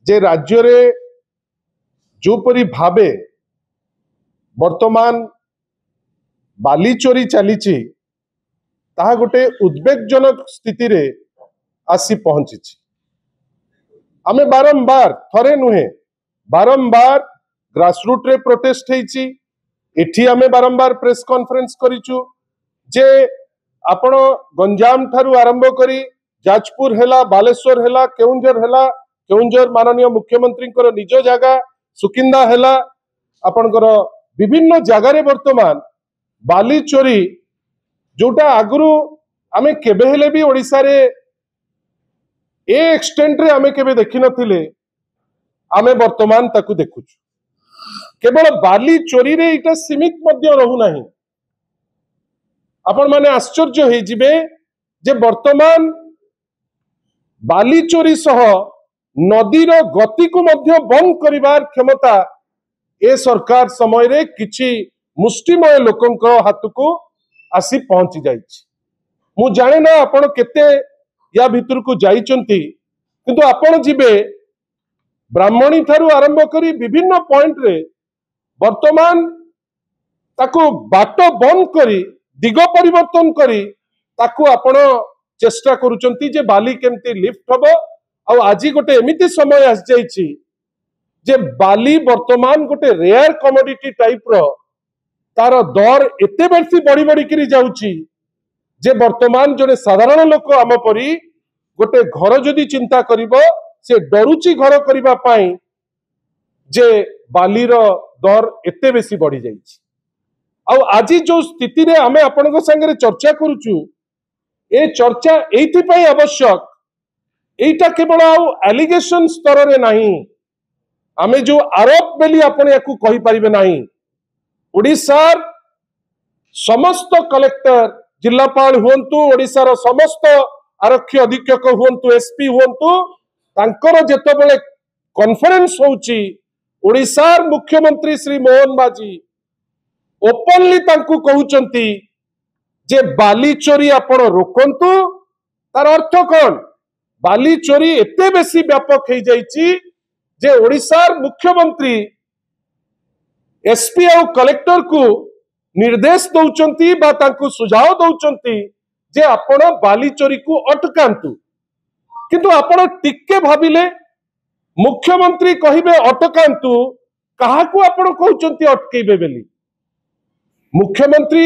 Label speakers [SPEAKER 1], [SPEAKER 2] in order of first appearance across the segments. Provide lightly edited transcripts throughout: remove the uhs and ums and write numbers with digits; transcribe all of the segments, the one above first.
[SPEAKER 1] जे राज्य रे जोपरी भावे वर्तमान बाली चोरी चली ताहा गोटे उद्वेगजनक स्थिति रे आसी पहुंची। आमे बारंबार थरे नुहे बारंबार ग्रासरूट रे प्रोटेस्ट हेची, एठी आमे बारंबार प्रेस कॉन्फ्रेंस करिचु जे आपण गंजाम ठारू आरंभ करी जाजपुर हेला, बालेश्वर हेला, केउंझर हेला, केउंझर माननीय मुख्यमंत्री निज जगह सुकिंदा हेला, आपणकर विभिन्न जगार वर्तमान बाली चोरी जोटा आगुरु आमे केबे हेले भी ओडिसा रे ए एक्सटेंट रे आमे केबे देखि नथिले, आमे वर्तमान ताकू देखुछु। केवल बाली चोरी रे इटा सीमित मध्य रहू नाही। आपण माने आश्चर्य हे जिबे जे वर्तमान बाली चोरी सह नदीर गति को मध्य बंद करिवार क्षमता ए सरकार समय रे किछि मुष्टिमय लोकंक हाथ को आसी पहुंची जाइछि। मु जाने ना आपण केते या भितर को जाइचंती, किंतु आपण जिबे ब्राह्मणी थारू आरंभ करी विभिन्न पॉइंट रे वर्तमान ताको बाट बंद करी दिग परिवर्तन करी ताको आपण चेष्टा करूचंती जे बाली केमती लिफ्ट हबो। आ आज गोटे एमिति समय आस जाइछि जे बाली वर्तमान गोटे रेयर कमोडिटी टाइप रो तार दर एते बेसी बढ़ी बढ़ी करी जाउछि जे वर्तमान जने साधारण लोक आम परी गोटे घर जदि चिंता करिवो से डरुछि घर करिबा पाई जे बाली रो दर एते बेसी बढ़ी जाइछि। आज जो स्थिति रे आमे आपनको संगे चर्चा करूछु, ए चर्चा एथि पई आवश्यक, एटा केवल एलिगेशन स्तर रे नहीं, आमे जो आरोप बेली आपण याकू कहि परिबे नहीं। ओडिसार समस्त कलेक्टर जिलापाल हुंतु, ओडिसार समस्त आरक्षी अधीक्षक हुंतु, एसपी हुंतु, तांकर जेतेबेले कॉन्फ्रेंस होउची ओडिसार मुख्यमंत्री श्री मोहन बाजी ओपनली तांकू कहउचंती जे बाली चोरी आपण रोकंतु। तार अर्थ कौन? बाली चोरी एते बेसी व्यापक हो जाइछि जे ओडिसार मुख्यमंत्री एसपी और कलेक्टर को निर्देश दौचंती बा तांकू सुझाव दौचंती जे आपण बाली चोरी को अटकांतु। किंतु आपण टिके भाबिले मुख्यमंत्री कहिबे अटकांतु, काहाकू आपण कहउचंती अटकेबे बेली? मुख्यमंत्री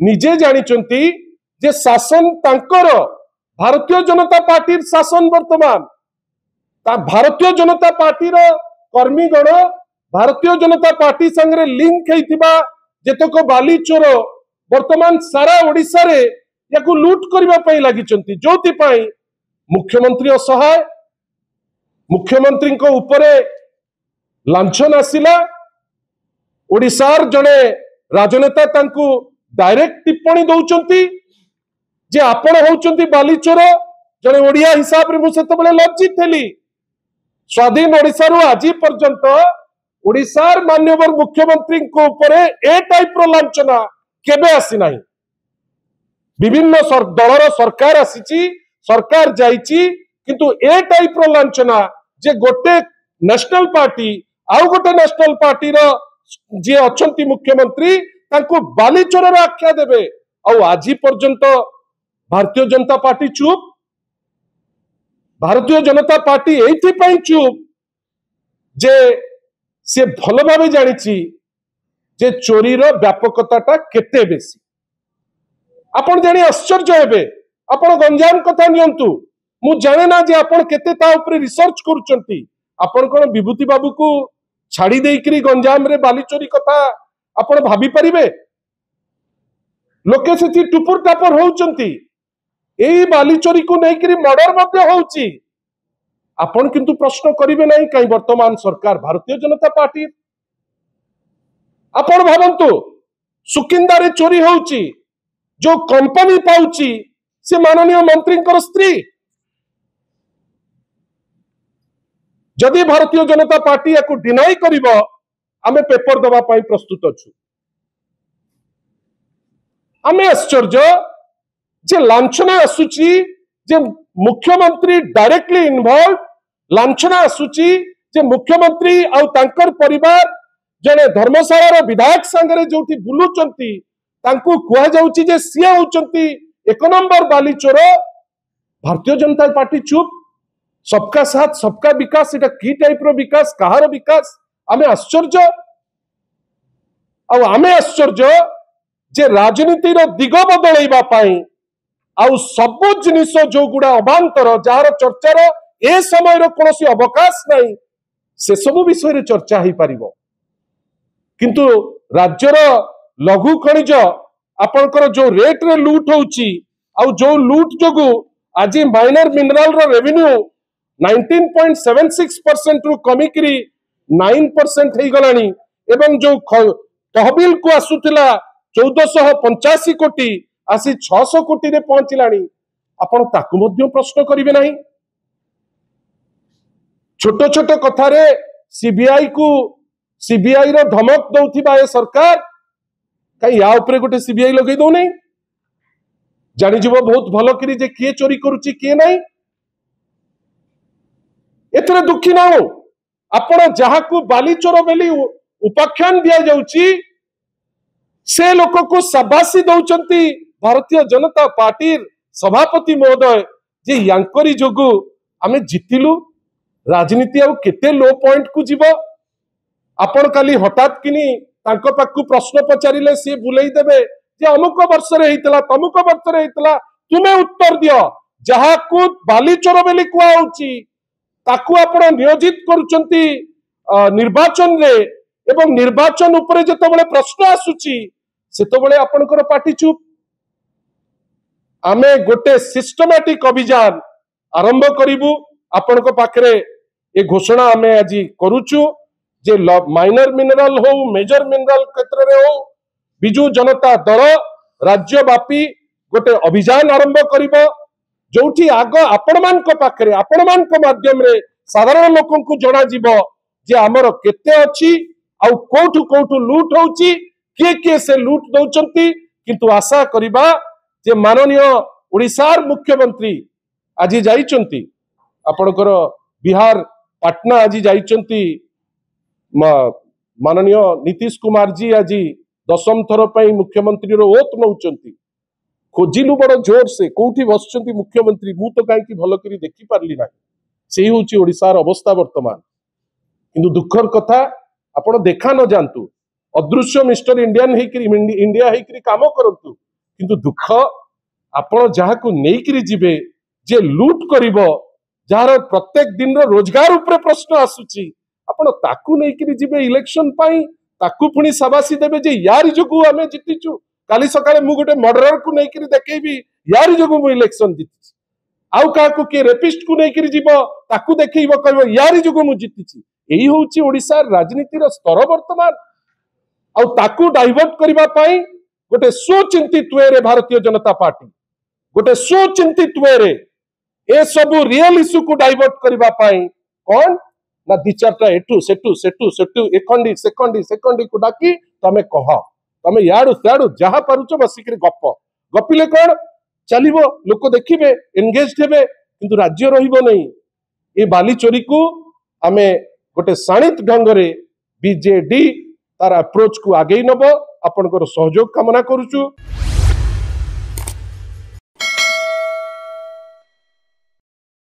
[SPEAKER 1] निजे जानिचंती जे शासन तांकर भारतीय जनता पार्टी शासन वर्तमान भारतीय जनता पार्टी कर्मीगण भारतीय जनता पार्टी संगे लिंक होइतिबा जेतक बाली चोर वर्तमान सारा ओडिसा रे याकू लूट करबा पई लागिचंती, जोति पई मुख्यमंत्री असहाय। मुख्यमंत्री को ऊपरे लांछन आसिला, ओडिसार जने राजनेता तांकू डायरेक्ट टिप्पणी दौचंती जे आपण होउचंती बाली चोर। जने ओडिया हिसाब रे मु सेतबेले लज्जित हेली। स्वाधीन ओडिसा रु आज पर्यंत ओडिसार माननीय मुख्यमंत्री को ऊपर ए टाइप रो लांछना केबे आसी नाही। विभिन्न दलर सरकार आसीची, सरकार जाईची, किंतु ए टाइप रो लांछना जे गोटे नेशनल पार्टी आउ गोटे नेशनल पार्टी रो जे अछंती मुख्यमंत्री तांको बाली चोर रो आख्या देबे। आउ आज पर्यंत भारतीय जनता पार्टी चुप। भारतीय जनता पार्टी एथि पई चुप जे से भल भावे जानिछि जे चोरी रो व्यापकताटा केते बेसी। आपण जानि आश्चर्य हेबे। आपण गंजाम कथा नियंतु, मु जाने ना जे आपण केते ता ऊपर रिसर्च करूचंती। आपण कोन विभूति बाबू को छाड़ी देइकरी गंजाम रे बाली चोरी कथा आपण भाबी परिबे? लोके सेति टुपुर टापर होउचंती, एई बाली चोरी को नेइकरी मर्डर मध्य होउची। आपण किंतु प्रश्न करिवे नहीं कहीं वर्तमान सरकार भारतीय जनता पार्टी। आपण भाबंतु सुकिंदा रे चोरी होउची, जो कंपनी पाउची से माननीय मंत्री स्त्री। जदि भारतीय जनता पार्टी याकू डिनाई करिवो, आमे पेपर दबा पाई प्रस्तुत अछु। आमे आश्चर्य जे लांछना आसुची जे मुख्यमंत्री डायरेक्टली इन्वॉल्व, लांछना आसुची जे मुख्यमंत्री आउ तांकर परिवार जने धर्मशाला विधायक संगे जो बुलुचंती तांकू कुआ जाउची जे सिए होचंती एक नंबर बाली चोर। भारतीय जनता पार्टी चुप। सबका साथ सबका विकास इटा की टाइप रो विकास कहार विकास आमे आश्चर्य आमे आश्चर्य जे राजनीति रो दिग बदलैबा पाई आउ सबु जिनिस जो गुडा अबांतर जार चर्चार ए समय रो कोनोसी अवकाश नहीं से सब विषय रे चर्चा ही पारिबो। किंतु राज्यर लघु खनिज आपनकर जो रेट रे लूट होउची आउ जो लूट जोगु आज माइनर मिनरल रो रेवेन्यू 19.76% रु कमिकरी 9% हे गलानी एवं जो तहबिल को आसुतिला 1485 कोटी आसी 600 कोटी रे पहुंचिलानी आपण ताकु मध्य प्रश्न करिवे नाही। छोट छोट कथा रे सीबीआई रो धमक दउथिबा ए सरकार कई या ऊपर गोटे सीबीआई लगे दो नहीं जानी जीव बहुत भल करी जे किए चोरी करुची किए नहीं एथरे दुखी ना हो आपण जहाकू बाली चोर बेली उपाख्यान दिया जाउची से लोक को शाबाशी दउचंती भारतीय जनता पार्टी सभापति महोदय जे यांकरी जोगु आमे जितिलु राजनीति आ केते लो पॉइंट को जीव। आपण काली हठात किनी तांको पाकू प्रश्न पचारिले सी बुलेई देबे जे अमुक वर्ष रे हेतला तमुक वर्ष रे हेतला तुमे उत्तर दियो जहाकू बाली चोर बेली कुआ होउची ताकू आपण नियोजित करूचंती निर्वाचन रे एवं निर्वाचन उपरे जेतबेले प्रश्न आसुची सेतबेले आपनकर पार्टी चुप। आमे गोटे सिस्टमैटिक अभियान आरंभ करिवु आपनक पाखरे ए घोषणा आमे आज करूचु जे माइनर मिनरल हो मेजर मिनरल क्षेत्र रे हो बिजू जनता दल राज्यव्यापी गोटे अभियान आरंभ करिवो जोठी आग आपण मानक पाखरे आपण मानक माध्यम रे साधारण लोकन को जणा जीवो जे हमर केते अछि आउ कोठु कोठु लूट होउची के से लूट दउचंती। किंतु आशा करिबा जे माननीय ओडिसार मुख्यमंत्री आज जाइचंती आपनकर बिहार पाटना आज जाइचंती माननीय नीतीश कुमार जी आज 10म थर पई मुख्यमंत्री रो ओत नउचंती खोजिलु बड़ जोर से कोठी बसचंती मुख्यमंत्री मु तो काई की भलो करी देखि पारली ना सेही होची ओडिसार अवस्था वर्तमान। किंतु दुखर कथा आपण देखा न जानतु अदृश्य मिस्टर इंडियन इंडिया हेकरी काम करंतु किंतु दुख आपण जहा को नेकरी जिबे जे लूट करिवो जार प्रत्येक दिन रो रोजगार ऊपर प्रश्न आसुची आपण ताकू नेकरी जिबे इलेक्शन पाई ताकू पुनी शाबाशी देबे जे यार जोगु आमे जितिचु काली सकाळे मु गोटे मर्डरर को नेकरी देखेबी यार जोगु मु इलेक्शन जितिची आउ काकू के रेपिस्ट को नेकरी जिवो ताकू देखैबो कहबो यार जोगु मु जितिची। एही होउची ओडिसा राजनीति रो स्तर वर्तमान आउ ताकू डाइवर्ट करिबा पाई गोटे सुचिंतित वे रे भारतीय जनता पार्टी गोटे सुचिंतित वे रे ए सबु रियल इश्यू को डाइवर्ट करिबा पाई कोन ना दि चारटा एटू सेटू एखंडी सेकंडी को डाकी तमे कह तमे याडू त्याडू जहा पारुचो बसिकरी गपिले कोन चलिबो लोक देखिबे एंगेज हेबे किंतु राज्य रहिबो नहीं। ए बाली चोरी को आमे गोटे शाणित ढंग रे बीजेडी तार अप्रोच को आगे नब आपनकर सहयोग कामना करूचु।